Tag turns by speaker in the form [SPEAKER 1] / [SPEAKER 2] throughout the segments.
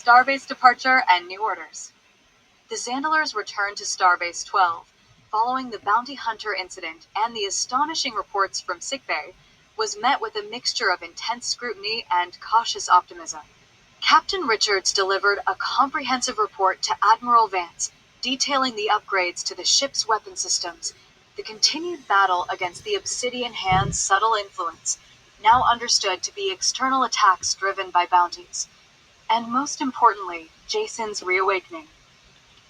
[SPEAKER 1] Starbase departure and new orders. The Zandilars returned to Starbase 12, following the bounty hunter incident, and the astonishing reports from sickbay was met with a mixture of intense scrutiny and cautious optimism. Captain Richards delivered a comprehensive report to Admiral Vance, detailing the upgrades to the ship's weapon systems, the continued battle against the Obsidian Hand's subtle influence, now understood to be external attacks driven by bounties, and most importantly, Jason's reawakening.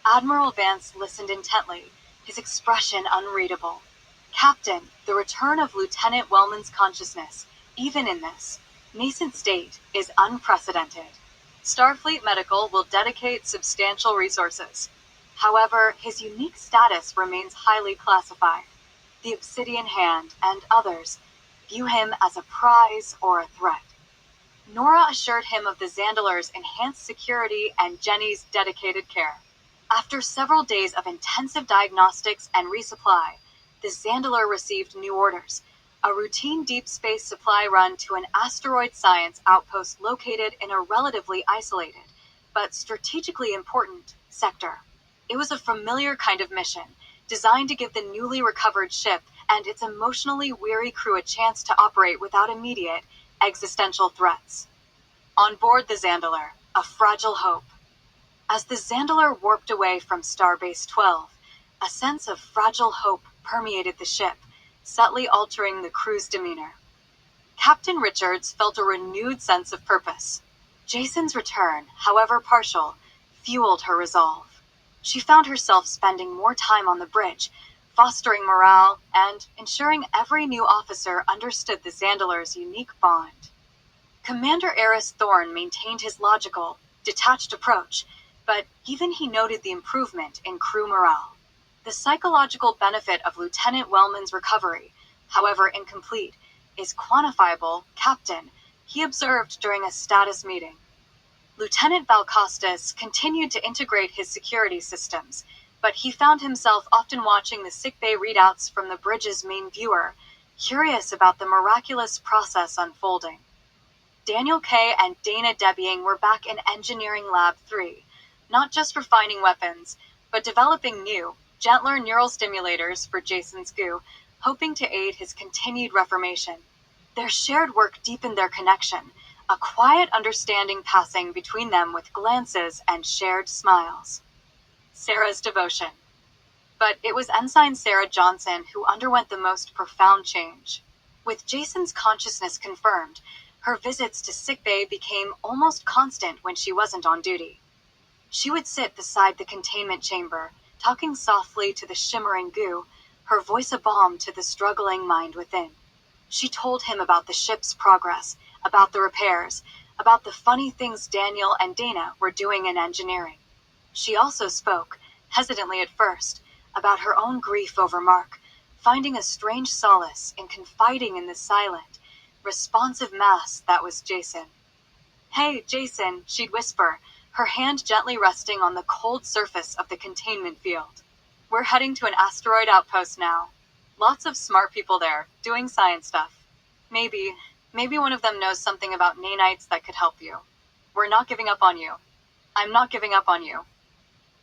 [SPEAKER 1] Admiral Vance listened intently, his expression unreadable. Captain, the return of Lieutenant Wellman's consciousness, even in this nascent state, is unprecedented. Starfleet Medical will dedicate substantial resources. However, his unique status remains highly classified. The Obsidian Hand and others view him as a prize or a threat. Nora assured him of the Zandilar's enhanced security and Jenny's dedicated care. After several days of intensive diagnostics and resupply, the Zandilar received new orders, a routine deep space supply run to an asteroid science outpost located in a relatively isolated, but strategically important, sector. It was a familiar kind of mission, designed to give the newly recovered ship and its emotionally weary crew a chance to operate without immediate, existential threats. On board the Zandilar, a fragile hope. As the Zandilar warped away from Starbase 12, a sense of fragile hope permeated the ship, subtly altering the crew's demeanor. Captain Richards felt a renewed sense of purpose. Jason's return, however partial, fueled her resolve. She found herself spending more time on the bridge, fostering morale and ensuring every new officer understood the Zandilar's unique bond. Commander Eris Thorne maintained his logical, detached approach, but even he noted the improvement in crew morale. The psychological benefit of Lieutenant Wellman's recovery, however incomplete, is quantifiable, Captain, he observed during a status meeting. Lieutenant Valcostas continued to integrate his security systems, but he found himself often watching the sickbay readouts from the bridge's main viewer, curious about the miraculous process unfolding. Daniel K. and Dana Debying were back in Engineering Lab 3, not just refining weapons, but developing new, gentler neural stimulators for Jason's goo, hoping to aid his continued reformation. Their shared work deepened their connection, a quiet understanding passing between them with glances and shared smiles. Sarah's devotion. But it was Ensign Sarah Johnson who underwent the most profound change. With Jason's consciousness confirmed, her visits to sickbay became almost constant when she wasn't on duty. She would sit beside the containment chamber, talking softly to the shimmering goo, her voice a balm to the struggling mind within. She told him about the ship's progress, about the repairs, about the funny things Daniel and Dana were doing in engineering. She also spoke, hesitantly at first, about her own grief over Mark, finding a strange solace in confiding in the silent, responsive mass that was Jason. "Hey, Jason," she'd whisper, her hand gently resting on the cold surface of the containment field. "We're heading to an asteroid outpost now. Lots of smart people there, doing science stuff. Maybe one of them knows something about nanites that could help you. We're not giving up on you. I'm not giving up on you."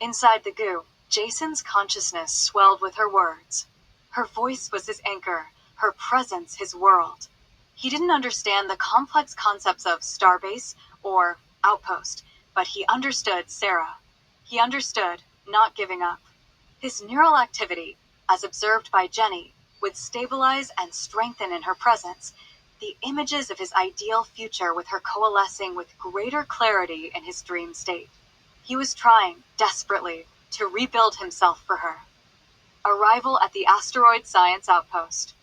[SPEAKER 1] Inside the goo, Jason's consciousness swelled with her words. Her voice was his anchor, her presence his world. He didn't understand the complex concepts of starbase or outpost, but he understood Sarah. He understood not giving up. His neural activity, as observed by Jenny, would stabilize and strengthen in her presence, the images of his ideal future with her coalescing with greater clarity in his dream state. He was trying, desperately, to rebuild himself for her. Arrival at the Asteroid Science Outpost.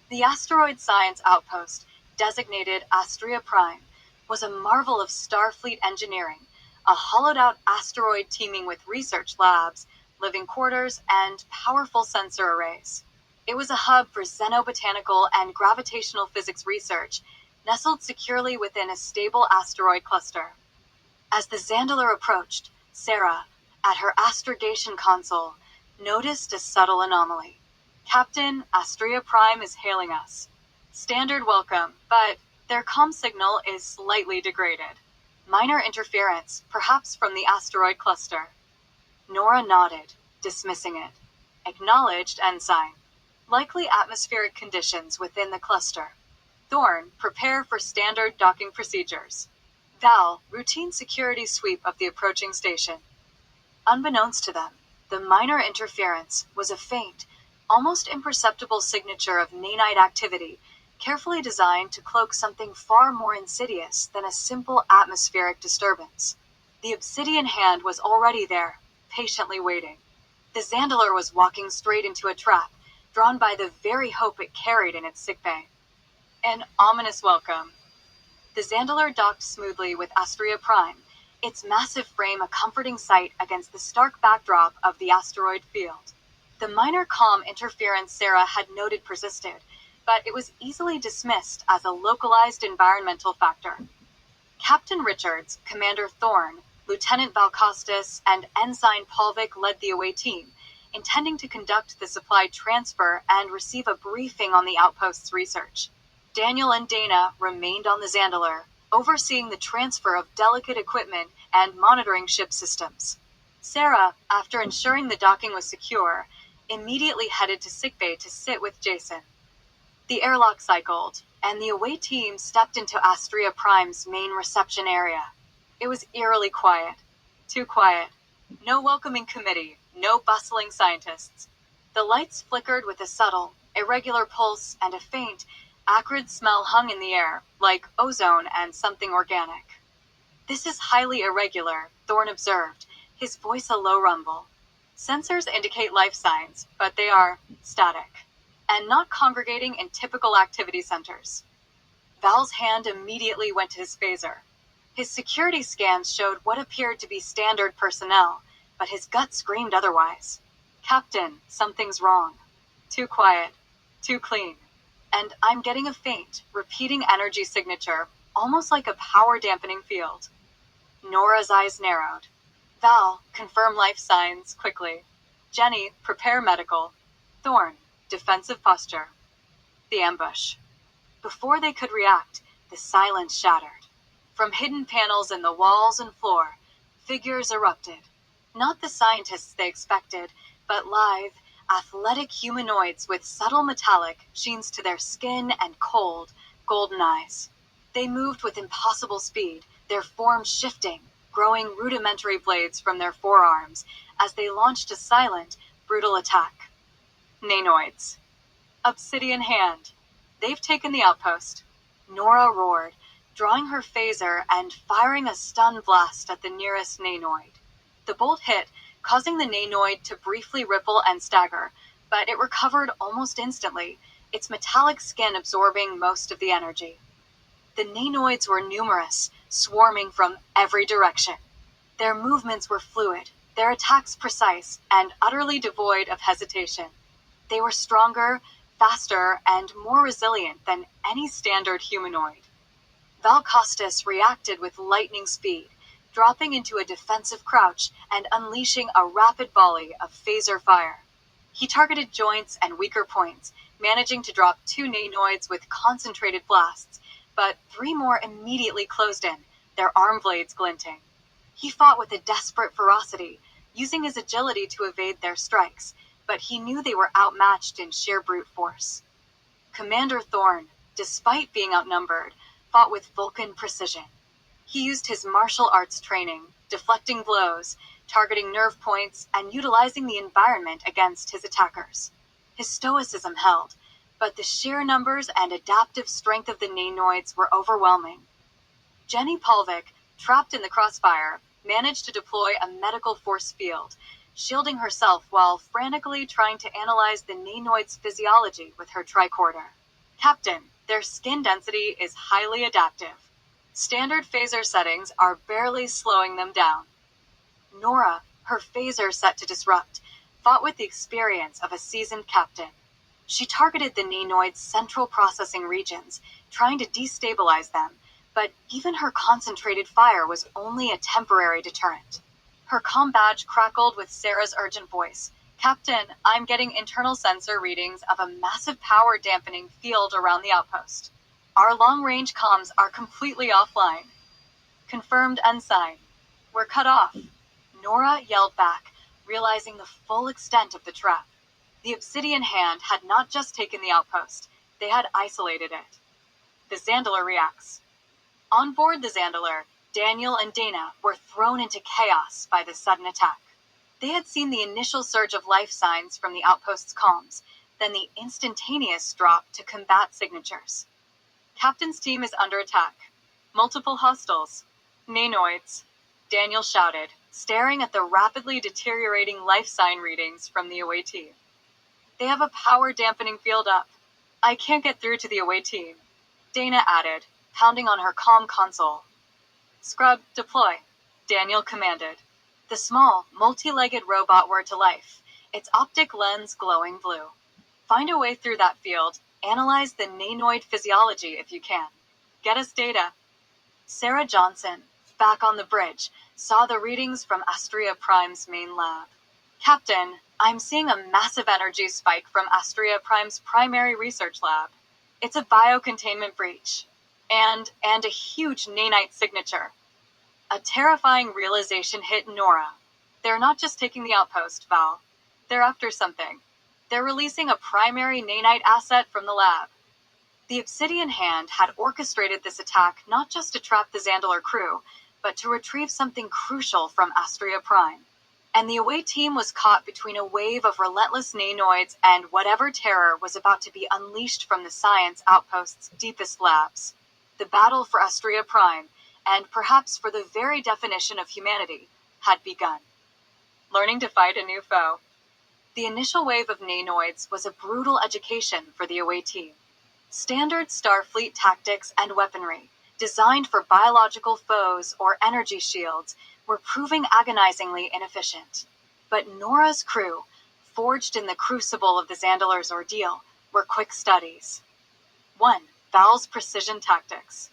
[SPEAKER 1] The Asteroid Science Outpost, designated Astrea Prime, was a marvel of Starfleet engineering, a hollowed-out asteroid teeming with research labs, living quarters, and powerful sensor arrays. It was a hub for xenobotanical and gravitational physics research, nestled securely within a stable asteroid cluster. As the Zandilar approached, Sarah, at her astrogation console, noticed a subtle anomaly. "Captain, Astrea Prime is hailing us. Standard welcome, but their comm signal is slightly degraded." Minor interference, perhaps from the asteroid cluster. Nora nodded, dismissing it. Acknowledged, Ensign. Likely atmospheric conditions within the cluster. Thorn, prepare for standard docking procedures. Val, routine security sweep of the approaching station. Unbeknownst to them, the minor interference was a faint, almost imperceptible signature of nanite activity, carefully designed to cloak something far more insidious than a simple atmospheric disturbance. The obsidian hand was already there, patiently waiting. The Zandilar was walking straight into a trap, drawn by the very hope it carried in its sickbay. An ominous welcome. The Zandilar docked smoothly with Astrea Prime, its massive frame a comforting sight against the stark backdrop of the asteroid field. The minor calm interference Sarah had noted persisted, but it was easily dismissed as a localized environmental factor. Captain Richards, Commander Thorne, Lieutenant Valcostas, and Ensign Polvik led the away team, intending to conduct the supply transfer and receive a briefing on the outpost's research. Daniel and Dana remained on the Zandilar, overseeing the transfer of delicate equipment and monitoring ship systems. Sarah, after ensuring the docking was secure, immediately headed to sickbay to sit with Jason. The airlock cycled, and the away team stepped into Astrea Prime's main reception area. It was eerily quiet. Too quiet. No welcoming committee, no bustling scientists. The lights flickered with a subtle, irregular pulse, and a faint, acrid smell hung in the air, like ozone and something organic. This is highly irregular, Thorne observed, his voice a low rumble. Sensors indicate life signs, but they are static, and not congregating in typical activity centers. Val's hand immediately went to his phaser. His security scans showed what appeared to be standard personnel, but his gut screamed otherwise. Captain, something's wrong. Too quiet. Too clean. And I'm getting a faint, repeating energy signature, almost like a power-dampening field. Nora's eyes narrowed. Val, confirm life signs, quickly. Jenny, prepare medical. Thorne, defensive posture. The ambush. Before they could react, the silence shattered. From hidden panels in the walls and floor, figures erupted. Not the scientists they expected, but lithe, athletic humanoids with subtle metallic sheens to their skin and cold, golden eyes. They moved with impossible speed, their forms shifting, growing rudimentary blades from their forearms as they launched a silent, brutal attack. Nanoids. Obsidian hand. They've taken the outpost. Nora roared, drawing her phaser and firing a stun blast at the nearest nanoid. The bolt hit, causing the nanoid to briefly ripple and stagger, but it recovered almost instantly, its metallic skin absorbing most of the energy. The nanoids were numerous, swarming from every direction. Their movements were fluid, their attacks precise, and utterly devoid of hesitation. They were stronger, faster, and more resilient than any standard humanoid. Valcostas reacted with lightning speed, dropping into a defensive crouch and unleashing a rapid volley of phaser fire. He targeted joints and weaker points, managing to drop 2 nanoids with concentrated blasts, but 3 more immediately closed in, their arm blades glinting. He fought with a desperate ferocity, using his agility to evade their strikes, but he knew they were outmatched in sheer brute force. Commander Thorne, despite being outnumbered, fought with Vulcan precision. He used his martial arts training, deflecting blows, targeting nerve points, and utilizing the environment against his attackers. His stoicism held, but the sheer numbers and adaptive strength of the nanoids were overwhelming. Jenny Polvik, trapped in the crossfire, managed to deploy a medical force field, shielding herself while frantically trying to analyze the nanoid's physiology with her tricorder. Captain, their skin density is highly adaptive. Standard phaser settings are barely slowing them down. Nora, her phaser set to disrupt, fought with the experience of a seasoned captain. She targeted the nanoid's central processing regions, trying to destabilize them, but even her concentrated fire was only a temporary deterrent. Her comm badge crackled with Sarah's urgent voice. Captain, I'm getting internal sensor readings of a massive power dampening field around the outpost. Our long-range comms are completely offline. Confirmed Ensign. We're cut off. Nora yelled back, realizing the full extent of the trap. The Obsidian Hand had not just taken the outpost, they had isolated it. The Zandilar reacts. On board the Zandilar, Daniel and Dana were thrown into chaos by the sudden attack. They had seen the initial surge of life signs from the outpost's comms, then the instantaneous drop to combat signatures. Captain's team is under attack. Multiple hostiles. Nanoids. Daniel shouted, staring at the rapidly deteriorating life sign readings from the away team. They have a power dampening field up. I can't get through to the away team. Dana added, pounding on her comm console. Scrub, deploy, Daniel commanded. The small, multi-legged robot whirred to life, its optic lens glowing blue. Find a way through that field, analyze the nanoid physiology if you can. Get us data. Sarah Johnson, back on the bridge, saw the readings from Astria Prime's main lab. Captain, I'm seeing a massive energy spike from Astria Prime's primary research lab. It's a biocontainment breach. And a huge nanite signature. A terrifying realization hit Nora. They're not just taking the outpost, Val. They're after something. They're releasing a primary nanite asset from the lab. The Obsidian Hand had orchestrated this attack not just to trap the Zandilar crew, but to retrieve something crucial from Astria Prime. And the away team was caught between a wave of relentless nanoids and whatever terror was about to be unleashed from the science outpost's deepest labs. The battle for Astria Prime, and perhaps for the very definition of humanity, had begun. Learning to fight a new foe. The initial wave of nanoids was a brutal education for the away team. Standard Starfleet tactics and weaponry, designed for biological foes or energy shields, were proving agonizingly inefficient. But Nora's crew, forged in the crucible of the Zandilar's ordeal, were quick studies. 1. Val's precision tactics.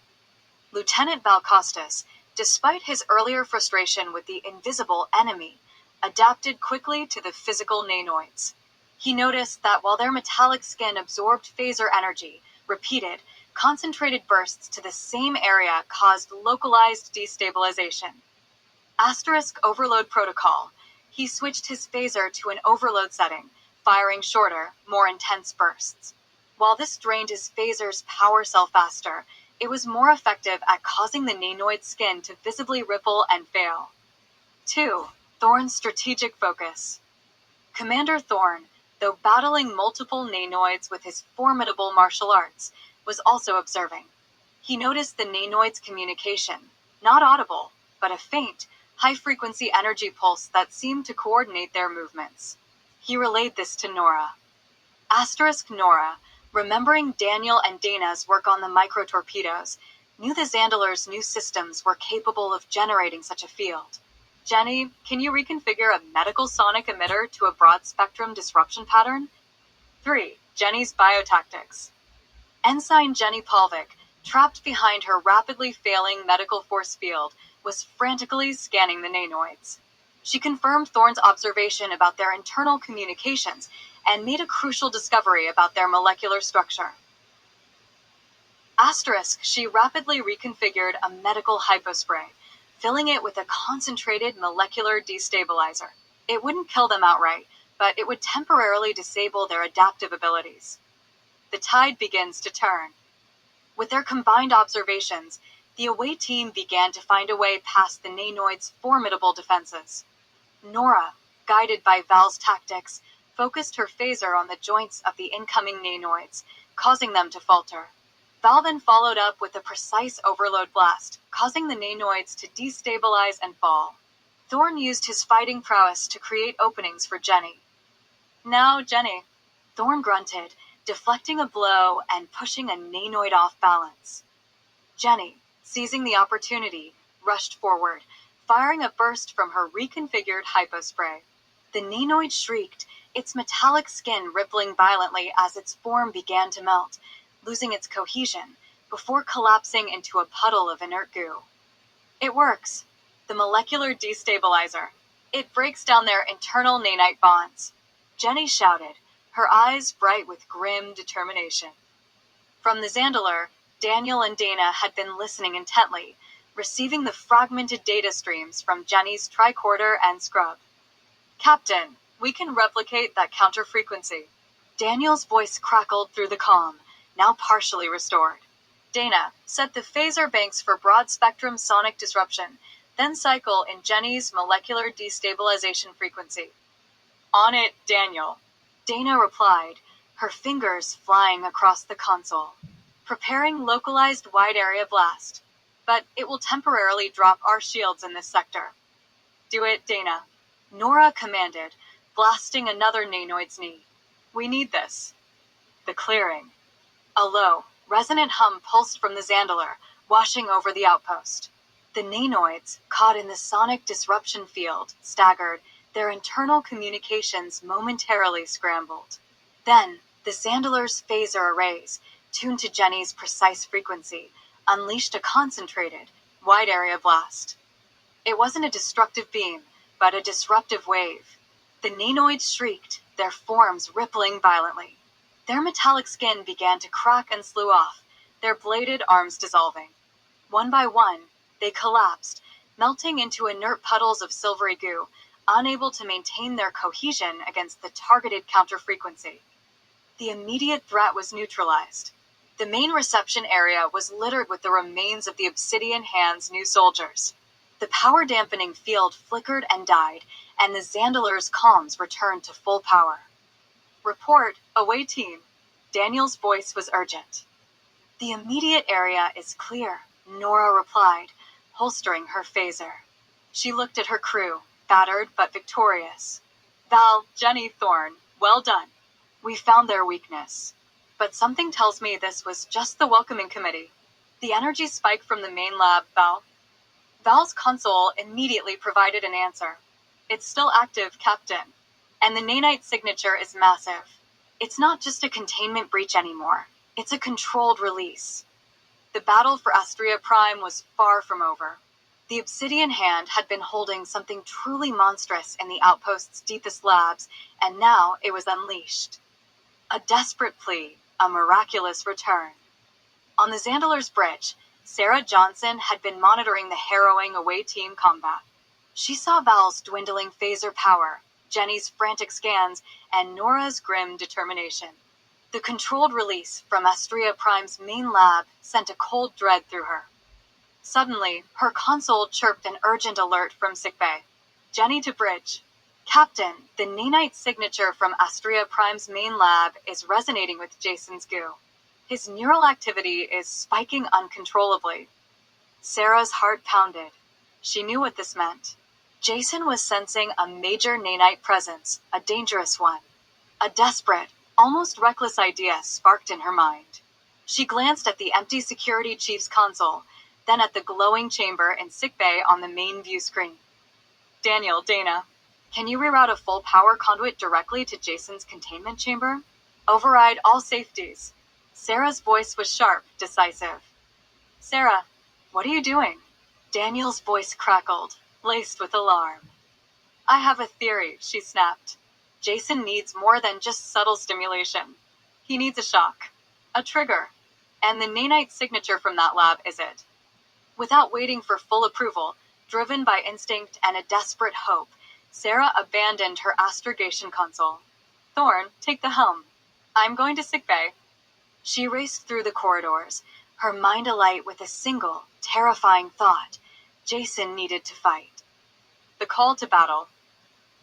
[SPEAKER 1] Lieutenant Val Costas, despite his earlier frustration with the invisible enemy, adapted quickly to the physical nanoids. He noticed that while their metallic skin absorbed phaser energy, repeated, concentrated bursts to the same area caused localized destabilization. Asterisk overload protocol. He switched his phaser to an overload setting, firing shorter, more intense bursts. While this drained his phaser's power cell faster, it was more effective at causing the nanoid skin to visibly ripple and fail. 2. Thorn's strategic focus. Commander Thorn, though battling multiple nanoids with his formidable martial arts, was also observing. He noticed the nanoids' communication, not audible, but a faint, high-frequency energy pulse that seemed to coordinate their movements. He relayed this to Nora. Asterisk Nora, remembering Daniel and Dana's work on the micro-torpedoes, knew the Zandilar's new systems were capable of generating such a field. Jenny, can you reconfigure a medical sonic emitter to a broad-spectrum disruption pattern? 3. Jenny's biotactics. Ensign Jenny Palvik, trapped behind her rapidly failing medical force field, was frantically scanning the nanoids. She confirmed Thorn's observation about their internal communications and made a crucial discovery about their molecular structure. Asterisk, she rapidly reconfigured a medical hypospray, filling it with a concentrated molecular destabilizer. It wouldn't kill them outright, but it would temporarily disable their adaptive abilities. The tide begins to turn. With their combined observations, the away team began to find a way past the nanoids' formidable defenses. Nora, guided by Val's tactics, focused her phaser on the joints of the incoming nanoids, causing them to falter. Val then followed up with a precise overload blast, causing the nanoids to destabilize and fall. Thorn used his fighting prowess to create openings for Jenny. Now, Jenny, Thorn grunted, deflecting a blow and pushing a nanoid off balance. Jenny, seizing the opportunity, rushed forward, firing a burst from her reconfigured hypospray. The nanoid shrieked, its metallic skin rippling violently as its form began to melt, losing its cohesion, before collapsing into a puddle of inert goo. It works. The molecular destabilizer. It breaks down their internal nanite bonds. Jenny shouted, her eyes bright with grim determination. From the Zandilar, Daniel and Dana had been listening intently, receiving the fragmented data streams from Jenny's tricorder and scrub. Captain, we can replicate that counter-frequency. Daniel's voice crackled through the comm, now partially restored. Dana, set the phaser banks for broad-spectrum sonic disruption, then cycle in Jenny's molecular destabilization frequency. On it, Daniel. Dana replied, her fingers flying across the console. Preparing localized wide-area blast. But it will temporarily drop our shields in this sector. Do it, Dana. Nora commanded, blasting another nanoid's knee. We need this. The clearing. A low, resonant hum pulsed from the Zandilar, washing over the outpost. The nanoids, caught in the sonic disruption field, staggered, their internal communications momentarily scrambled. Then, the Zandilar's phaser arrays, tuned to Jenny's precise frequency, unleashed a concentrated, wide-area blast. It wasn't a destructive beam, but a disruptive wave. The nanoids shrieked, their forms rippling violently. Their metallic skin began to crack and slew off, their bladed arms dissolving. One by one, they collapsed, melting into inert puddles of silvery goo, unable to maintain their cohesion against the targeted counter-frequency. The immediate threat was neutralized. The main reception area was littered with the remains of the Obsidian Hand's new soldiers. The power-dampening field flickered and died, and the Zandilar's comms returned to full power. Report, away team. Daniel's voice was urgent. The immediate area is clear, Nora replied, holstering her phaser. She looked at her crew, battered but victorious. Val, Jenny, Thorne, well done. We found their weakness. But something tells me this was just the welcoming committee. The energy spike from the main lab, Val. Val's console immediately provided an answer. It's still active, Captain. And the nanite signature is massive. It's not just a containment breach anymore. It's a controlled release. The battle for Astria Prime was far from over. The Obsidian Hand had been holding something truly monstrous in the outpost's deepest labs, and now it was unleashed. A desperate plea, a miraculous return. On the Zandilar's bridge, Sarah Johnson had been monitoring the harrowing away team combat. She saw Val's dwindling phaser power, Jenny's frantic scans, and Nora's grim determination. The controlled release from Astria Prime's main lab sent a cold dread through her. Suddenly, her console chirped an urgent alert from sickbay. Jenny to bridge. Captain, the nanite signature from Astria Prime's main lab is resonating with Jason's goo. His neural activity is spiking uncontrollably. Sarah's heart pounded. She knew what this meant. Jason was sensing a major nanite presence, a dangerous one. A desperate, almost reckless idea sparked in her mind. She glanced at the empty security chief's console, then at the glowing chamber in sickbay on the main view screen. Daniel, Dana, can you reroute a full power conduit directly to Jason's containment chamber? Override all safeties. Sarah's voice was sharp, decisive. Sarah, what are you doing? Daniel's voice crackled, laced with alarm. I have a theory, she snapped. Jason needs more than just subtle stimulation. He needs a shock. A trigger. And the nanite signature from that lab is it. Without waiting for full approval, driven by instinct and a desperate hope, Sarah abandoned her astrogation console. Thorne, take the helm. I'm going to sickbay. She raced through the corridors, her mind alight with a single, terrifying thought. Jason needed to fight. The call to battle.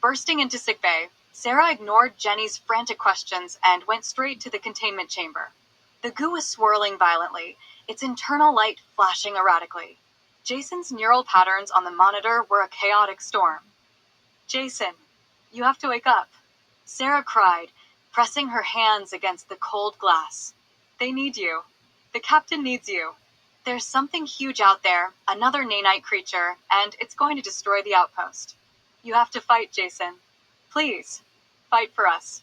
[SPEAKER 1] Bursting into sickbay, Sarah ignored Jenny's frantic questions and went straight to the containment chamber. The goo was swirling violently, its internal light flashing erratically. Jason's neural patterns on the monitor were a chaotic storm. Jason, you have to wake up. Sarah cried, pressing her hands against the cold glass. They need you. The captain needs you. There's something huge out there, another nanite creature, and it's going to destroy the outpost. You have to fight, Jason. Please, fight for us.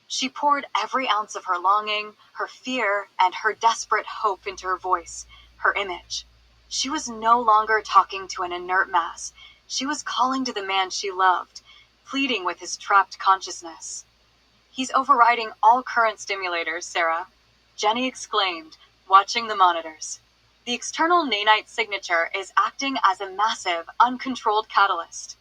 [SPEAKER 1] She poured every ounce of her longing, her fear, and her desperate hope into her voice, her image. She was no longer talking to an inert mass. She was calling to the man she loved, pleading with his trapped consciousness. He's overriding all current stimulators, Sarah, Jenny exclaimed, watching the monitors. The external nanite signature is acting as a massive, uncontrolled catalyst.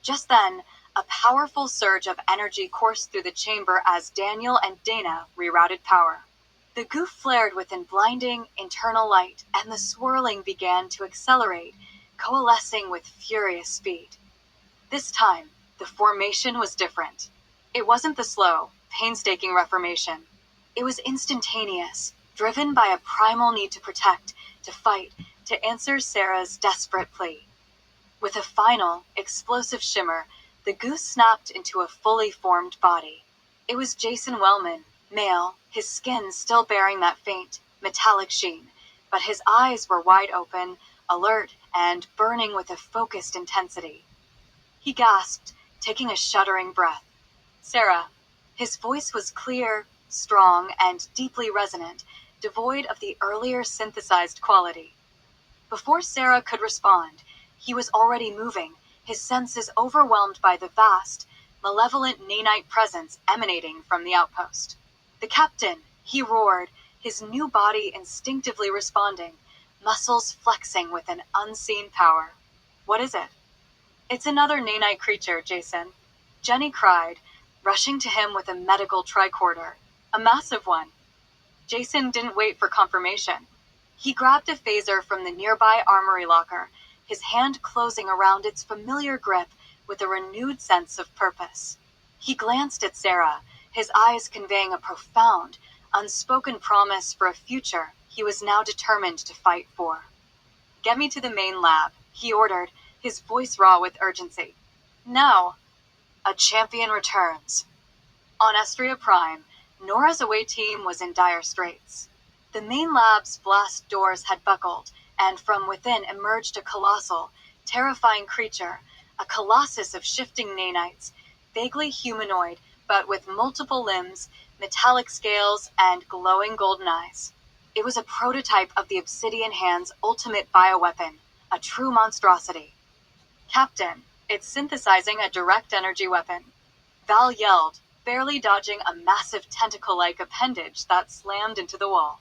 [SPEAKER 1] Just then, a powerful surge of energy coursed through the chamber as Daniel and Dana rerouted power. The goo flared within blinding, internal light, and the swirling began to accelerate, coalescing with furious speed. This time, the formation was different. It wasn't the slow, painstaking reformation. It was instantaneous, driven by a primal need to protect, to fight, to answer Sarah's desperate plea. With a final, explosive shimmer, the goose snapped into a fully formed body. It was Jason Wellman, male, his skin still bearing that faint, metallic sheen, but his eyes were wide open, alert, and burning with a focused intensity. He gasped, taking a shuddering breath. Sarah. His voice was clear, strong, and deeply resonant, devoid of the earlier synthesized quality. Before Sarah could respond, he was already moving, his senses overwhelmed by the vast, malevolent nanite presence emanating from the outpost. The captain, he roared, his new body instinctively responding, muscles flexing with an unseen power. What is it? It's another nanite creature, Jason. Jenny cried, rushing to him with a medical tricorder. A massive one. Jason didn't wait for confirmation. He grabbed a phaser from the nearby armory locker, his hand closing around its familiar grip with a renewed sense of purpose. He glanced at Sarah, his eyes conveying a profound, unspoken promise for a future he was now determined to fight for. Get me to the main lab, he ordered, his voice raw with urgency. Now, a champion returns. On Estria Prime, Nora's away team was in dire straits. The main lab's blast doors had buckled, and from within emerged a colossal, terrifying creature, a colossus of shifting nanites, vaguely humanoid, but with multiple limbs, metallic scales, and glowing golden eyes. It was a prototype of the Obsidian Hand's ultimate bioweapon, a true monstrosity. Captain, it's synthesizing a direct energy weapon. Val yelled, barely dodging a massive tentacle-like appendage that slammed into the wall.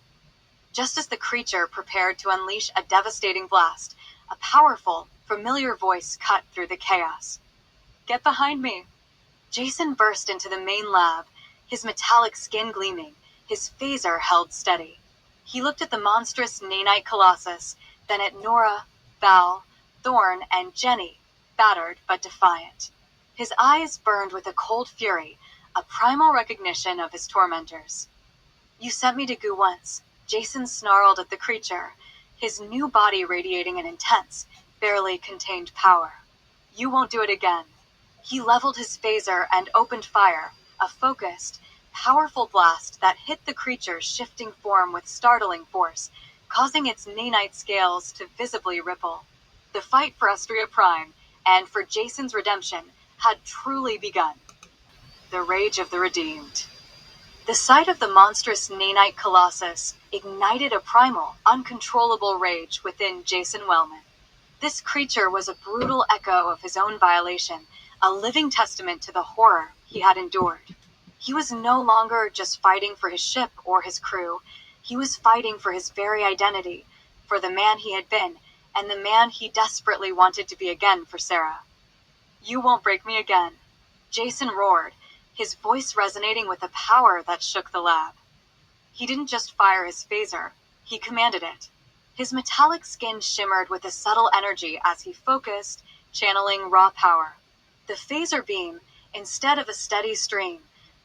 [SPEAKER 1] Just as the creature prepared to unleash a devastating blast, a powerful, familiar voice cut through the chaos. Get behind me! Jason burst into the main lab, his metallic skin gleaming, his phaser held steady. He looked at the monstrous nanite colossus, then at Nora, Val, Thorne, and Jenny, battered but defiant. His eyes burned with a cold fury, a primal recognition of his tormentors. You sent me to goo once, Jason snarled at the creature, his new body radiating an intense, barely contained power. You won't do it again. He leveled his phaser and opened fire, a focused, powerful blast that hit the creature's shifting form with startling force, causing its nanite scales to visibly ripple. The fight for Estria Prime, and for Jason's redemption, had truly begun. The rage of the redeemed. The sight of the monstrous nanite colossus ignited a primal, uncontrollable rage within Jason Wellman. This creature was a brutal echo of his own violation, a living testament to the horror he had endured. He was no longer just fighting for his ship or his crew. He was fighting for his very identity, for the man he had been, and the man he desperately wanted to be again for Sarah. You won't break me again. Jason roared, his voice resonating with a power that shook the lab. He didn't just fire his phaser, he commanded it. His metallic skin shimmered with a subtle energy as he focused, channeling raw power. The phaser beam, instead of a steady stream,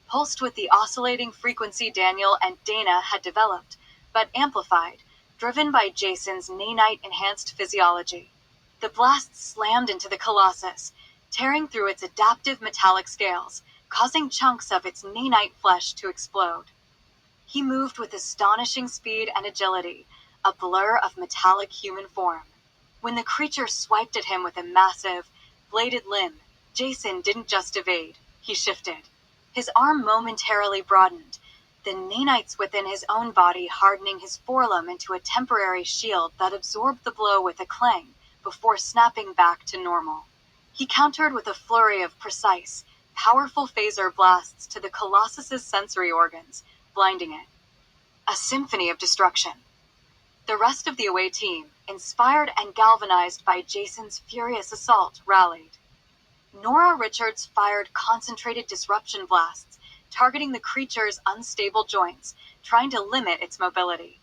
[SPEAKER 1] pulsed with the oscillating frequency Daniel and Dana had developed, but amplified, driven by Jason's nanite-enhanced physiology. The blast slammed into the colossus, tearing through its adaptive metallic scales, causing chunks of its nanite flesh to explode. He moved with astonishing speed and agility, a blur of metallic human form. When the creature swiped at him with a massive, bladed limb, Jason didn't just evade, he shifted. His arm momentarily broadened, the nanites within his own body hardening his forelimb into a temporary shield that absorbed the blow with a clang before snapping back to normal. He countered with a flurry of precise, powerful phaser blasts to the colossus's sensory organs, blinding it. A symphony of destruction. The rest of the away team, inspired and galvanized by Jason's furious assault, rallied. Nora Richards fired concentrated disruption blasts, targeting the creature's unstable joints, trying to limit its mobility.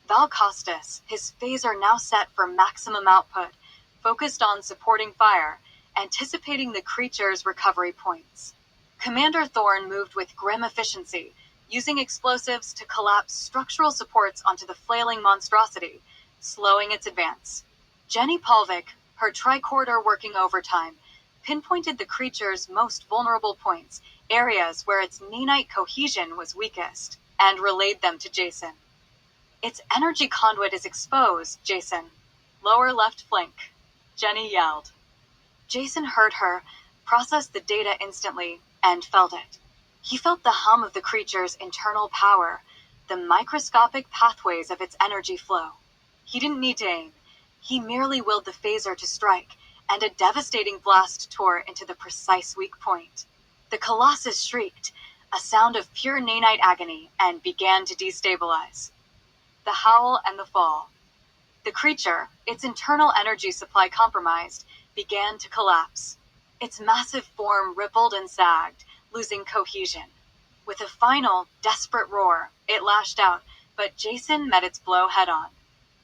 [SPEAKER 1] Val Costas, his phaser now set for maximum output, focused on supporting fire, anticipating the creature's recovery points. Commander Thorne moved with grim efficiency, using explosives to collapse structural supports onto the flailing monstrosity, slowing its advance. Jenny Polvik, her tricorder working overtime, pinpointed the creature's most vulnerable points, areas where its nanite cohesion was weakest, and relayed them to Jason. Its energy conduit is exposed, Jason. Lower left flank. Jenny yelled. Jason heard her, processed the data instantly, and felt it. He felt the hum of the creature's internal power, the microscopic pathways of its energy flow. He didn't need to aim. He merely willed the phaser to strike, and a devastating blast tore into the precise weak point. The Colossus shrieked, a sound of pure nanite agony, and began to destabilize. The howl and the fall. The creature, its internal energy supply compromised, began to collapse. Its massive form rippled and sagged, losing cohesion. With a final, desperate roar, it lashed out, but Jason met its blow head-on.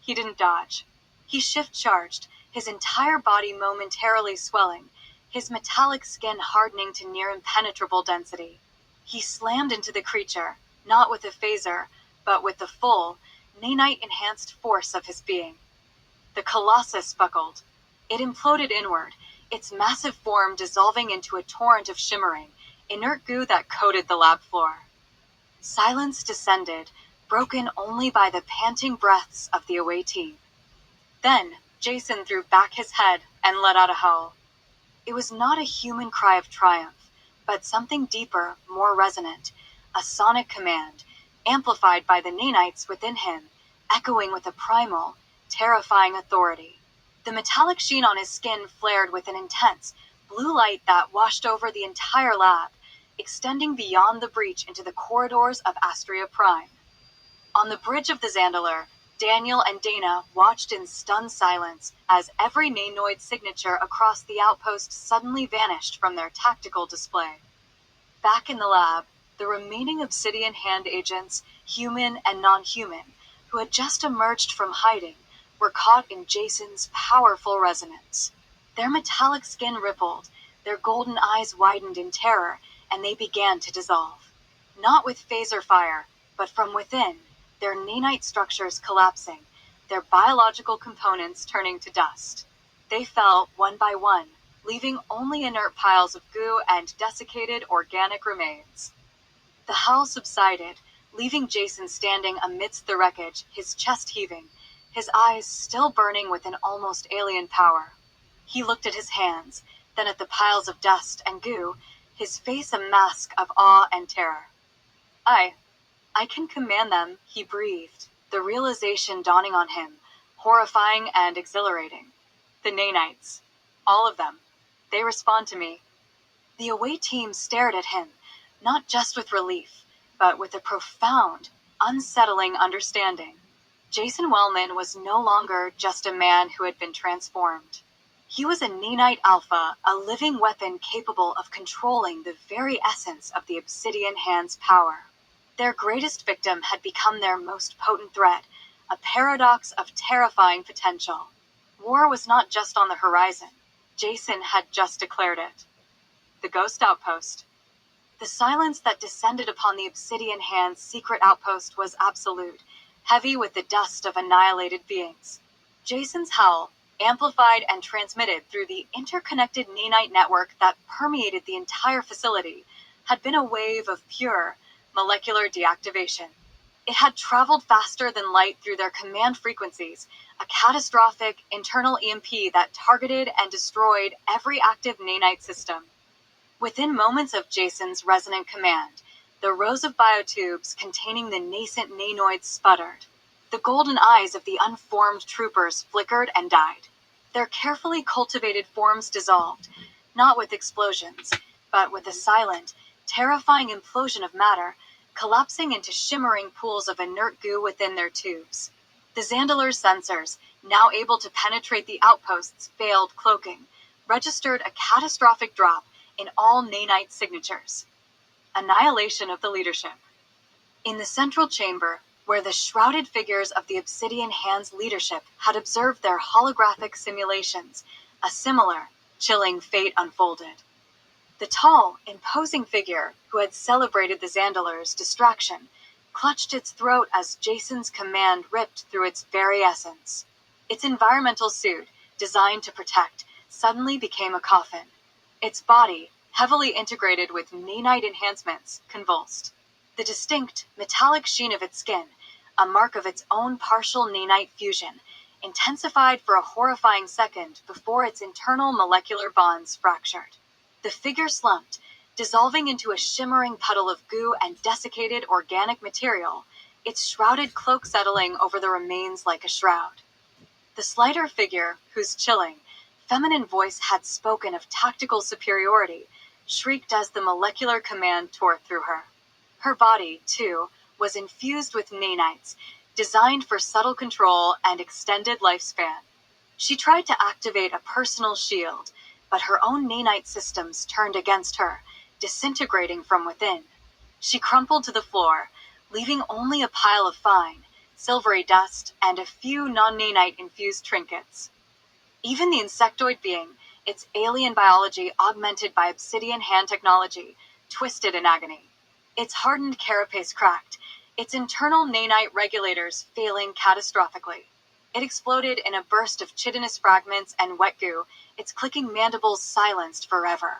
[SPEAKER 1] He didn't dodge. He shift-charged, his entire body momentarily swelling, his metallic skin hardening to near impenetrable density. He slammed into the creature, not with a phaser, but with the full, nanite-enhanced force of his being. The Colossus buckled. It imploded inward, its massive form dissolving into a torrent of shimmering, inert goo that coated the lab floor. Silence descended, broken only by the panting breaths of the away team. Then, Jason threw back his head and let out a howl. It was not a human cry of triumph, but something deeper, more resonant, a sonic command, amplified by the nanites within him, echoing with a primal, terrifying authority. The metallic sheen on his skin flared with an intense, blue light that washed over the entire lab, extending beyond the breach into the corridors of Astria Prime. On the bridge of the Zandilar, Daniel and Dana watched in stunned silence as every nanoid signature across the outpost suddenly vanished from their tactical display. Back in the lab, the remaining Obsidian Hand agents, human and non-human, who had just emerged from hiding, were caught in Jason's powerful resonance. Their metallic skin rippled, their golden eyes widened in terror, and they began to dissolve. Not with phaser fire, but from within, their nanite structures collapsing, their biological components turning to dust. They fell one by one, leaving only inert piles of goo and desiccated organic remains. The howl subsided, leaving Jason standing amidst the wreckage, his chest heaving, his eyes still burning with an almost alien power. He looked at his hands, then at the piles of dust and goo, his face a mask of awe and terror. I can command them, he breathed, the realization dawning on him, horrifying and exhilarating. The nanites. All of them. They respond to me. The away team stared at him, not just with relief, but with a profound, unsettling understanding. Jason Wellman was no longer just a man who had been transformed. He was a nanite alpha, a living weapon capable of controlling the very essence of the Obsidian Hand's power. Their greatest victim had become their most potent threat, a paradox of terrifying potential. War was not just on the horizon. Jason had just declared it. The Ghost Outpost. The silence that descended upon the Obsidian Hand's secret outpost was absolute, heavy with the dust of annihilated beings. Jason's howl, amplified and transmitted through the interconnected nanite network that permeated the entire facility, had been a wave of pure, molecular deactivation. It had traveled faster than light through their command frequencies, a catastrophic internal EMP that targeted and destroyed every active nanite system. Within moments of Jason's resonant command, the rows of biotubes containing the nascent nanoids sputtered. The golden eyes of the unformed troopers flickered and died. Their carefully cultivated forms dissolved, not with explosions, but with a silent, terrifying implosion of matter, collapsing into shimmering pools of inert goo within their tubes. The Zandilar's sensors, now able to penetrate the outpost's veiled cloaking, registered a catastrophic drop in all nanite signatures. Annihilation of the leadership. In the central chamber, where the shrouded figures of the Obsidian Hand's leadership had observed their holographic simulations, a similar, chilling fate unfolded. The tall, imposing figure who had celebrated the Zandilar's distraction clutched its throat as Jason's command ripped through its very essence. Its environmental suit, designed to protect, suddenly became a coffin. Its body, heavily integrated with nanite enhancements, convulsed. The distinct, metallic sheen of its skin, a mark of its own partial nanite fusion, intensified for a horrifying second before its internal molecular bonds fractured. The figure slumped, dissolving into a shimmering puddle of goo and desiccated organic material, its shrouded cloak settling over the remains like a shroud. The slighter figure, whose chilling, feminine voice had spoken of tactical superiority, shrieked as the molecular command tore through her. Her body, too, was infused with nanites, designed for subtle control and extended lifespan. She tried to activate a personal shield, but her own nanite systems turned against her, disintegrating from within. She crumpled to the floor, leaving only a pile of fine, silvery dust and a few non-nanite-infused trinkets. Even the insectoid being, its alien biology augmented by obsidian hand technology, twisted in agony. Its hardened carapace cracked, its internal nanite regulators failing catastrophically. It exploded in a burst of chitinous fragments and wet goo, its clicking mandibles silenced forever.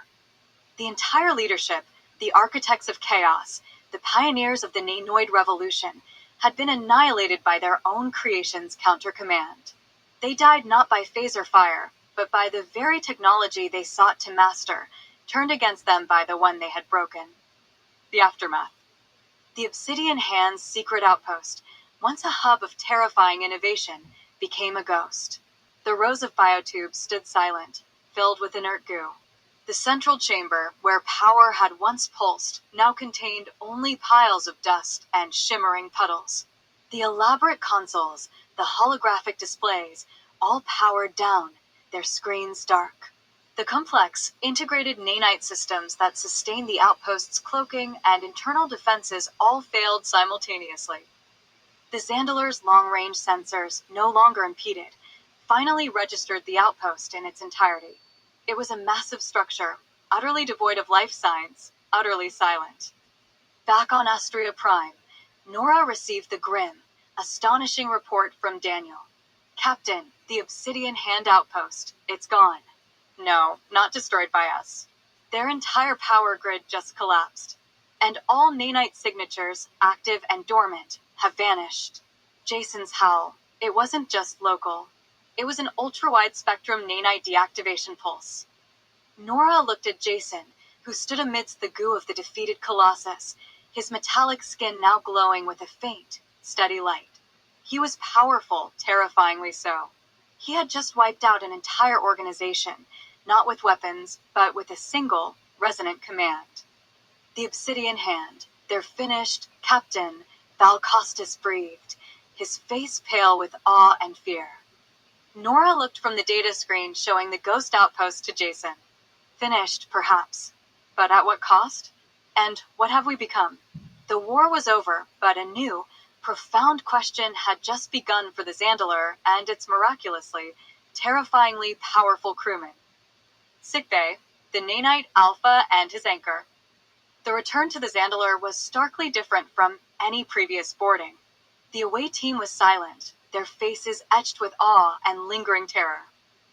[SPEAKER 1] The entire leadership, the architects of chaos, the pioneers of the nanoid revolution, had been annihilated by their own creation's counter-command. They died not by phaser fire, but by the very technology they sought to master, turned against them by the one they had broken. The aftermath. The Obsidian Hand's secret outpost, once a hub of terrifying innovation, became a ghost. The rows of biotubes stood silent, filled with inert goo. The central chamber, where power had once pulsed, now contained only piles of dust and shimmering puddles. The elaborate consoles, the holographic displays, all powered down, their screens dark. The complex, integrated nanite systems that sustained the outpost's cloaking and internal defenses all failed simultaneously. The Zandilar's long-range sensors, no longer impeded, finally registered the outpost in its entirety. It was a massive structure, utterly devoid of life signs, utterly silent. Back on Astria Prime, Nora received the grim, astonishing report from Daniel. Captain, the Obsidian Hand outpost, it's gone. No, not destroyed by us. Their entire power grid just collapsed. And all nanite signatures, active and dormant, have vanished. Jason's howl. It wasn't just local. It was an ultra-wide spectrum nanite deactivation pulse. Nora looked at Jason, who stood amidst the goo of the defeated Colossus, his metallic skin now glowing with a faint, steady light. He was powerful, terrifyingly so. He had just wiped out an entire organization, not with weapons, but with a single, resonant command. The Obsidian Hand, their finished captain, Val Costas breathed, his face pale with awe and fear. Nora looked from the data screen showing the ghost outpost to Jason. Finished, perhaps. But at what cost? And what have we become? The war was over, but a new, profound question had just begun for the Zandilar and its miraculously, terrifyingly powerful crewmen. Sickbay, the nanite Alpha and his anchor. The return to the Zandilar was starkly different from any previous boarding. The away team was silent, their faces etched with awe and lingering terror.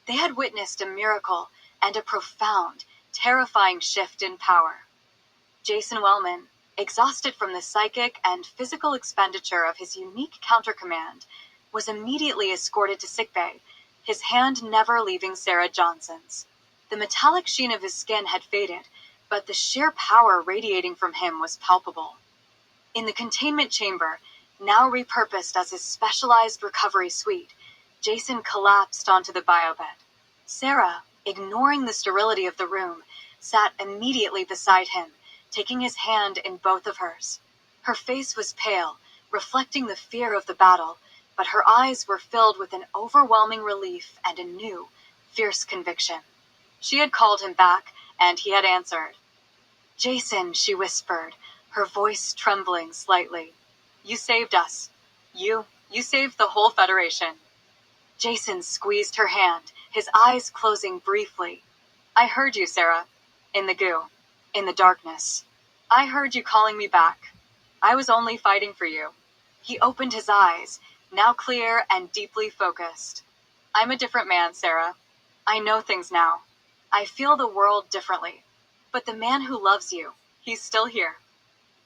[SPEAKER 1] They had witnessed a miracle and a profound, terrifying shift in power. Jason Wellman, exhausted from the psychic and physical expenditure of his unique countercommand, was immediately escorted to sickbay, his hand never leaving Sarah Johnson's. The metallic sheen of his skin had faded, but the sheer power radiating from him was palpable. In the containment chamber, now repurposed as his specialized recovery suite, Jason collapsed onto the biobed. Sarah, ignoring the sterility of the room, sat immediately beside him, taking his hand in both of hers. Her face was pale, reflecting the fear of the battle, but her eyes were filled with an overwhelming relief and a new, fierce conviction. She had called him back, and he had answered. "Jason," she whispered, her voice trembling slightly. "You saved us. You saved the whole Federation." Jason squeezed her hand, his eyes closing briefly. "I heard you, Sarah. In the goo. In the darkness. I heard you calling me back. I was only fighting for you." He opened his eyes, now clear and deeply focused. "I'm a different man, Sarah. I know things now. I feel the world differently. But the man who loves you, he's still here."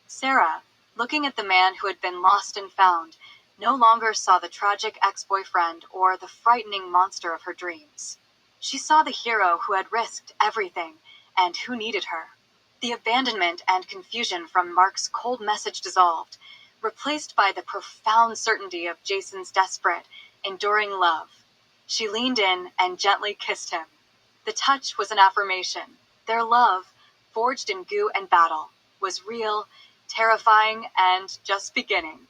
[SPEAKER 1] Sarah, looking at the man who had been lost and found, no longer saw the tragic ex-boyfriend or the frightening monster of her dreams. She saw the hero who had risked everything and who needed her. The abandonment and confusion from Mark's cold message dissolved, replaced by the profound certainty of Jason's desperate, enduring love. She leaned in and gently kissed him. The touch was an affirmation. Their love, forged in goo and battle, was real, terrifying, and just beginning.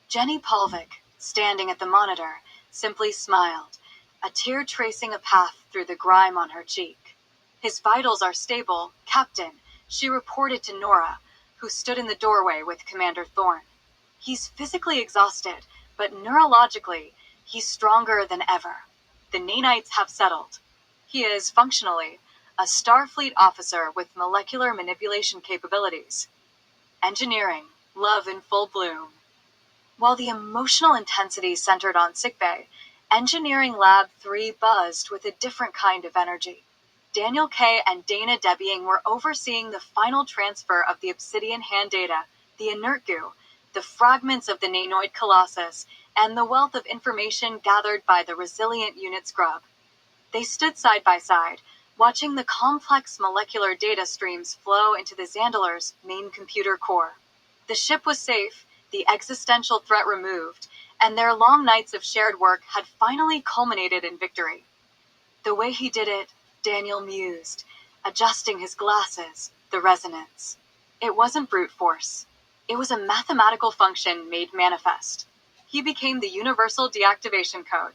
[SPEAKER 1] Jenny Polvik, standing at the monitor, simply smiled, a tear tracing a path through the grime on her cheek. "His vitals are stable, Captain," she reported to Nora, who stood in the doorway with Commander Thorne. "He's physically exhausted, but neurologically, he's stronger than ever. The nanites have settled. He is, functionally, a Starfleet officer with molecular manipulation capabilities. Engineering, love in full bloom." While the emotional intensity centered on sickbay, Engineering Lab 3 buzzed with a different kind of energy. Daniel K. and Dana Debying were overseeing the final transfer of the Obsidian hand data, the inert goo, the fragments of the nanoid colossus, and the wealth of information gathered by the resilient unit scrub. They stood side by side, watching the complex molecular data streams flow into the Zandilar's main computer core. The ship was safe, the existential threat removed, and their long nights of shared work had finally culminated in victory. The way he did it, Daniel mused, adjusting his glasses, the resonance. It wasn't brute force. It was a mathematical function made manifest. He became the universal deactivation code.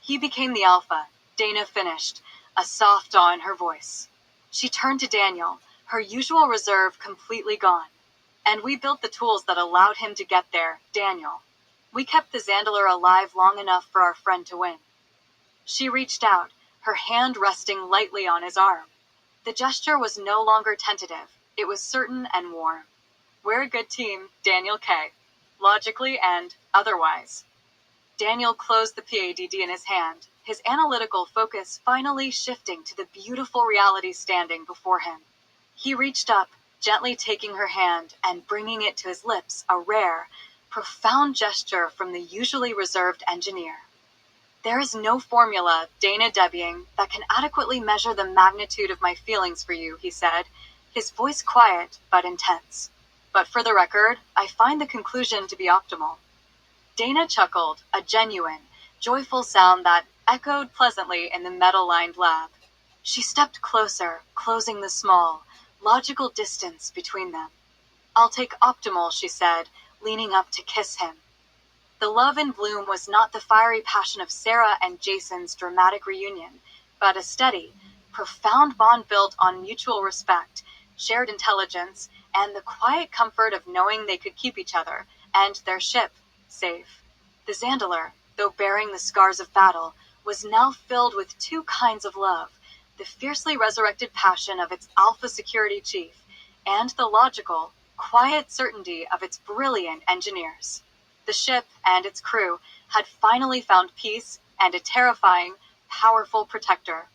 [SPEAKER 1] "He became the Alpha," Dana finished, a soft awe in her voice. She turned to Daniel, her usual reserve completely gone. "And we built the tools that allowed him to get there, Daniel. We kept the Zandilar alive long enough for our friend to win." She reached out, her hand resting lightly on his arm. The gesture was no longer tentative, it was certain and warm. "We're a good team, Daniel K. Logically and otherwise." Daniel closed the PADD in his hand, his analytical focus finally shifting to the beautiful reality standing before him. He reached up, gently taking her hand and bringing it to his lips, a rare, profound gesture from the usually reserved engineer. "There is no formula, Dana Debying, that can adequately measure the magnitude of my feelings for you," he said, his voice quiet but intense. "But for the record, I find the conclusion to be optimal." Dana chuckled, a genuine, joyful sound that echoed pleasantly in the metal-lined lab. She stepped closer, closing the small, logical distance between them. "I'll take optimal," she said, leaning up to kiss him. The love in bloom was not the fiery passion of Sarah and Jason's dramatic reunion, but a steady, profound bond built on mutual respect, shared intelligence, and the quiet comfort of knowing they could keep each other, and their ship, safe. The Zandilar, though bearing the scars of battle, was now filled with two kinds of love, the fiercely resurrected passion of its Alpha security chief, and the logical, quiet certainty of its brilliant engineers. The ship and its crew had finally found peace and a terrifying, powerful protector.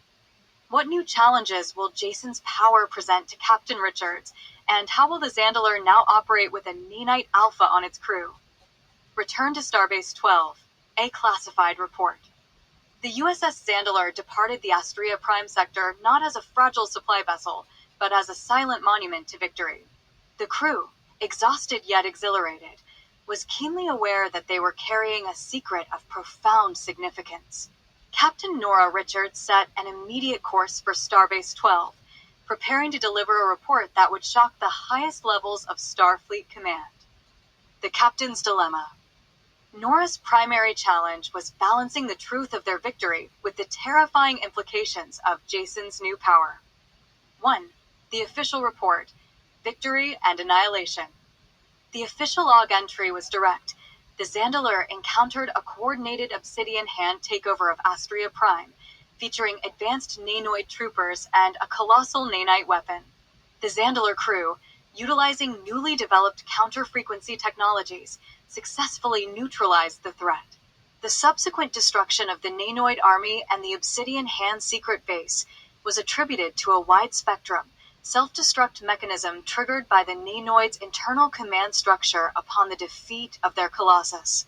[SPEAKER 1] What new challenges will Jason's power present to Captain Richards, and how will the Zandilar now operate with a nanite Alpha on its crew? Return to Starbase 12. A classified report. The USS Zandilar departed the Astrea Prime sector not as a fragile supply vessel, but as a silent monument to victory. The crew, exhausted yet exhilarated, was keenly aware that they were carrying a secret of profound significance. Captain Nora Richards set an immediate course for Starbase 12, preparing to deliver a report that would shock the highest levels of Starfleet command. The Captain's Dilemma. Nora's primary challenge was balancing the truth of their victory with the terrifying implications of Jason's new power. 1. The official report: Victory and Annihilation. The official log entry was direct. The Zandilar encountered a coordinated Obsidian Hand takeover of Astria Prime, featuring advanced Nanoid troopers and a colossal nanite weapon. The Zandilar crew, utilizing newly developed counter-frequency technologies, successfully neutralized the threat. The subsequent destruction of the Nanoid army and the Obsidian Hand secret base was attributed to a wide-spectrum, self-destruct mechanism triggered by the Nanoid's internal command structure upon the defeat of their Colossus.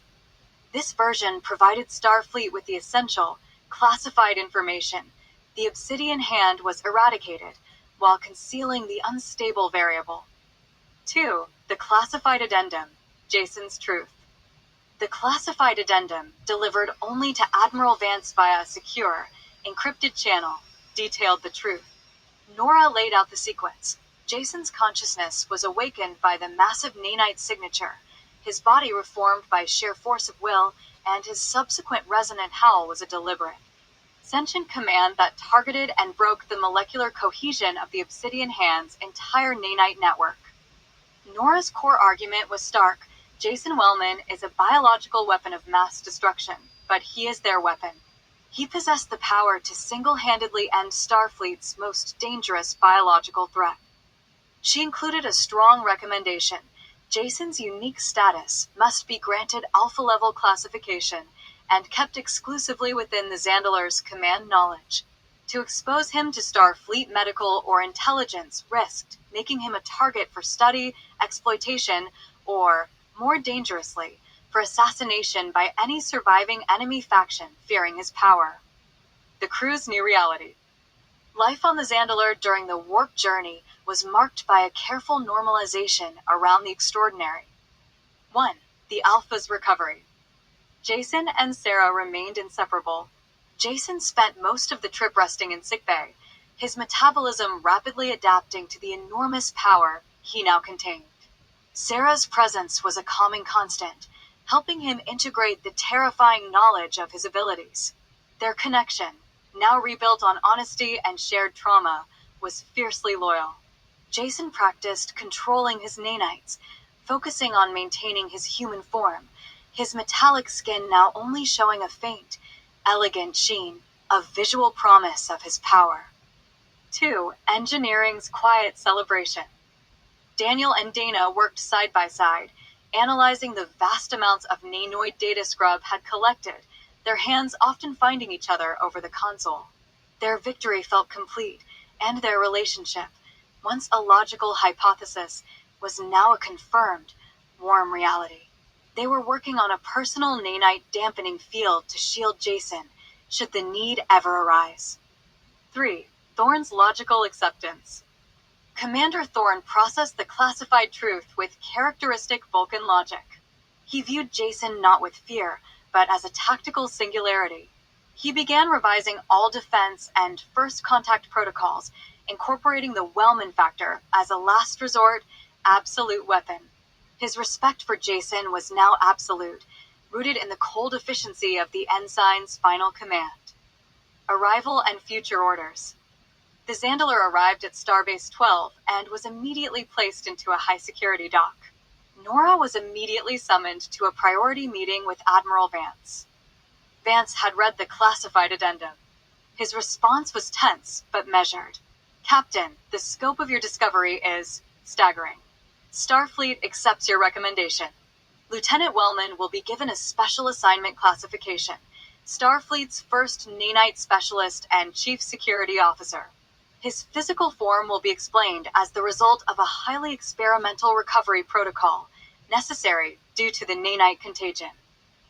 [SPEAKER 1] This version provided Starfleet with the essential, classified information. The Obsidian Hand was eradicated, while concealing the unstable variable. 2. The Classified Addendum: Jason's Truth. The classified addendum, delivered only to Admiral Vance via a secure, encrypted channel, detailed the truth. Nora laid out the sequence. Jason's consciousness was awakened by the massive nanite signature, his body reformed by sheer force of will, and his subsequent resonant howl was a deliberate, sentient command that targeted and broke the molecular cohesion of the Obsidian Hand's entire nanite network. Nora's core argument was stark. Jason Wellman is a biological weapon of mass destruction, but he is their weapon. He possessed the power to single-handedly end Starfleet's most dangerous biological threat. She included a strong recommendation: Jason's unique status must be granted Alpha-level classification and kept exclusively within the Zandilar's command knowledge. To expose him to Starfleet medical or intelligence risked making him a target for study, exploitation, or, more dangerously, for assassination by any surviving enemy faction fearing his power. The crew's new reality. Life on the Zandilar during the warp journey was marked by a careful normalization around the extraordinary. 1. The Alpha's recovery. Jason and Sarah remained inseparable. Jason spent most of the trip resting in sickbay, his metabolism rapidly adapting to the enormous power he now contained. Sarah's presence was a calming constant, helping him integrate the terrifying knowledge of his abilities. Their connection, now rebuilt on honesty and shared trauma, was fiercely loyal. Jason practiced controlling his nanites, focusing on maintaining his human form, his metallic skin now only showing a faint, elegant sheen, a visual promise of his power. 2. Engineering's quiet celebration. Daniel and Dana worked side by side, analyzing the vast amounts of Nanoid data Scrub had collected, their hands often finding each other over the console. Their victory felt complete, and their relationship, once a logical hypothesis, was now a confirmed, warm reality. They were working on a personal nanite dampening field to shield Jason, should the need ever arise. 3. Thorne's logical acceptance. Commander Thorne processed the classified truth with characteristic Vulcan logic. He viewed Jason not with fear, but as a tactical singularity. He began revising all defense and first contact protocols, incorporating the Wellman factor as a last resort, absolute weapon. His respect for Jason was now absolute, rooted in the cold efficiency of the Ensign's final command. Arrival and future orders. The Zandilar arrived at Starbase 12 and was immediately placed into a high-security dock. Nora was immediately summoned to a priority meeting with Admiral Vance. Vance had read the classified addendum. His response was tense, but measured. "Captain, the scope of your discovery is staggering. Starfleet accepts your recommendation. Lieutenant Wellman will be given a special assignment classification, Starfleet's first nanite specialist and chief security officer. His physical form will be explained as the result of a highly experimental recovery protocol, necessary due to the nanite contagion.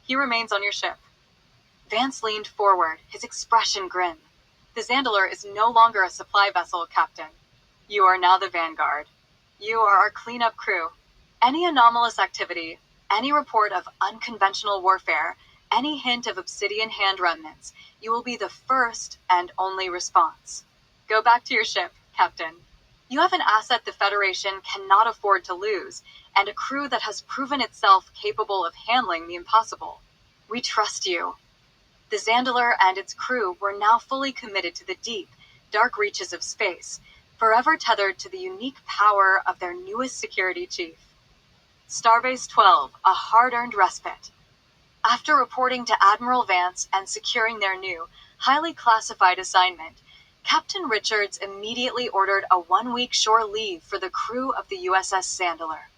[SPEAKER 1] He remains on your ship." Vance leaned forward, his expression grim. "The Zandilar is no longer a supply vessel, Captain. You are now the vanguard. You are our cleanup crew. Any anomalous activity, any report of unconventional warfare, any hint of Obsidian Hand remnants, you will be the first and only response. Go back to your ship, Captain." You have an asset the Federation cannot afford to lose, and a crew that has proven itself capable of handling the impossible. We trust you. The Zandilar and its crew were now fully committed to the deep, dark reaches of space, forever tethered to the unique power of their newest security chief. Starbase 12, a hard-earned respite. After reporting to Admiral Vance and securing their new, highly classified assignment, Captain Richards immediately ordered a one-week shore leave for the crew of the USS Zandilar.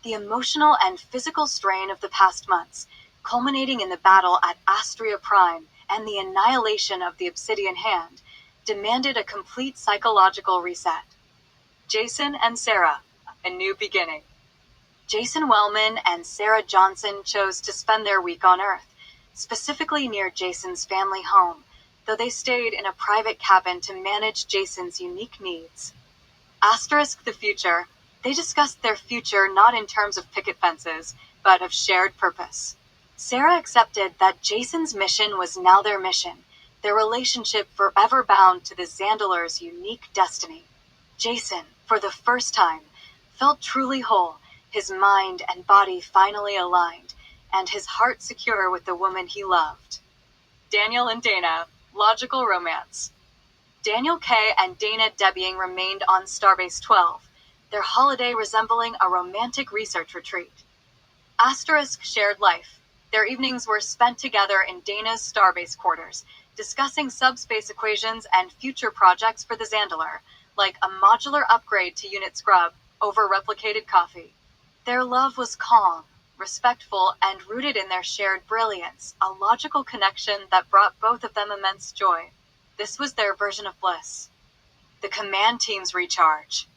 [SPEAKER 1] The emotional and physical strain of the past months, culminating in the battle at Astria Prime and the annihilation of the Obsidian Hand, demanded a complete psychological reset. Jason and Sarah, a new beginning. Jason Wellman and Sarah Johnson chose to spend their week on Earth, specifically near Jason's family home, though they stayed in a private cabin to manage Jason's unique needs. Asterisk the future, they discussed their future not in terms of picket fences, but of shared purpose. Sarah accepted that Jason's mission was now their mission, their relationship forever bound to the Zandilar's unique destiny. Jason, for the first time, felt truly whole, his mind and body finally aligned, and his heart secure with the woman he loved. Daniel and Dana, logical romance. Daniel K. and Dana Debying remained on Starbase 12, their holiday resembling a romantic research retreat. Asterisk shared life. Their evenings were spent together in Dana's Starbase quarters, discussing subspace equations and future projects for the Zandilar, like a modular upgrade to Unit Scrub over replicated coffee. Their love was calm, respectful, and rooted in their shared brilliance, a logical connection that brought both of them immense joy. This was their version of bliss. The command team's recharge.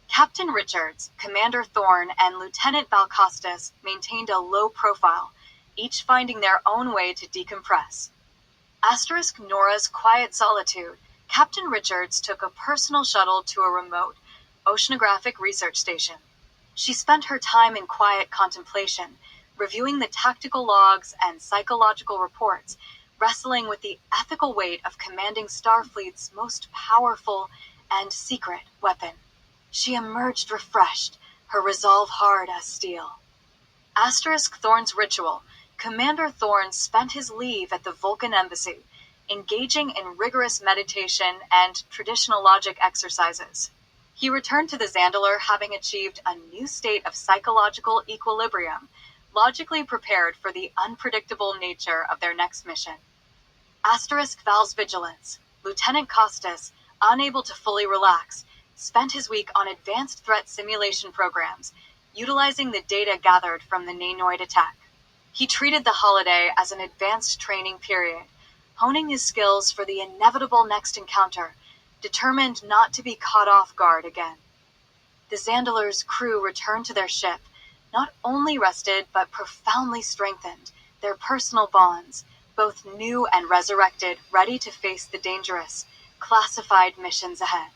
[SPEAKER 1] Captain Richards, Commander Thorne, and Lieutenant Valcostas maintained a low profile, each finding their own way to decompress. Asterisk Nora's quiet solitude. Captain Richards took a personal shuttle to a remote, oceanographic research station. She spent her time in quiet contemplation, reviewing the tactical logs and psychological reports, wrestling with the ethical weight of commanding Starfleet's most powerful and secret weapon. She emerged refreshed, her resolve hard as steel. Asterisk Thorne's ritual. Commander Thorne spent his leave at the Vulcan embassy, engaging in rigorous meditation and traditional logic exercises. He returned to the Zandilar having achieved a new state of psychological equilibrium, logically prepared for the unpredictable nature of their next mission. Asterisk Val's vigilance. Lieutenant Costas, unable to fully relax, spent his week on advanced threat simulation programs, utilizing the data gathered from the Nanoid attack. He treated the holiday as an advanced training period, honing his skills for the inevitable next encounter, determined not to be caught off guard again. The Zandilar's crew returned to their ship, not only rested but profoundly strengthened, their personal bonds, both new and resurrected, ready to face the dangerous, classified missions ahead.